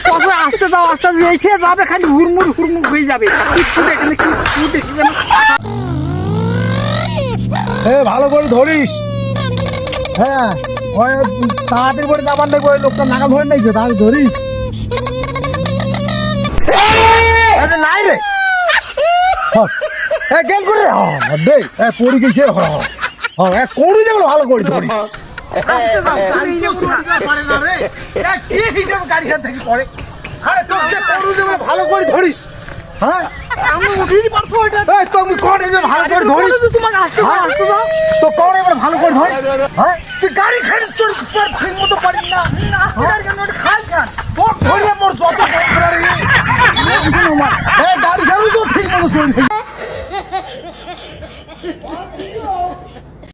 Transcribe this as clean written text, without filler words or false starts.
কত আস্তে যাও আস্তে রেখে যাবে, খালি হুড়মুড় হয়ে যাবে, কিচ্ছু দেখে কিচ্ছু দেখবে না। ভালো করে ধরিস। হ্যাঁ, ওই তাড়াতাড়ি করে যাবার দেখবো, ওই লোকটা নাগাল ধরে নাই, তাহলে ধরিস। নাই রে গেল করে দে পড়ি গেছে, করি যেগুলো ভালো করে ধরিস। ভালো করে ধরিস। হ্যাঁ আমি উঠিয়ে পারছো ওইটা, তুমি করে ভালো করে ধরিস। তোমাকে আসতে দাও তো করে এবার ভালো করে ধরিস। হ্যাঁ তুই গাড়ি ছেড়ে চড়ি ঠিক মতো পারিস না, খাই খান তোর ধরিয়ে মোর যত গাড়ি ছাড়ু তো ঠিক মতো চড়ি।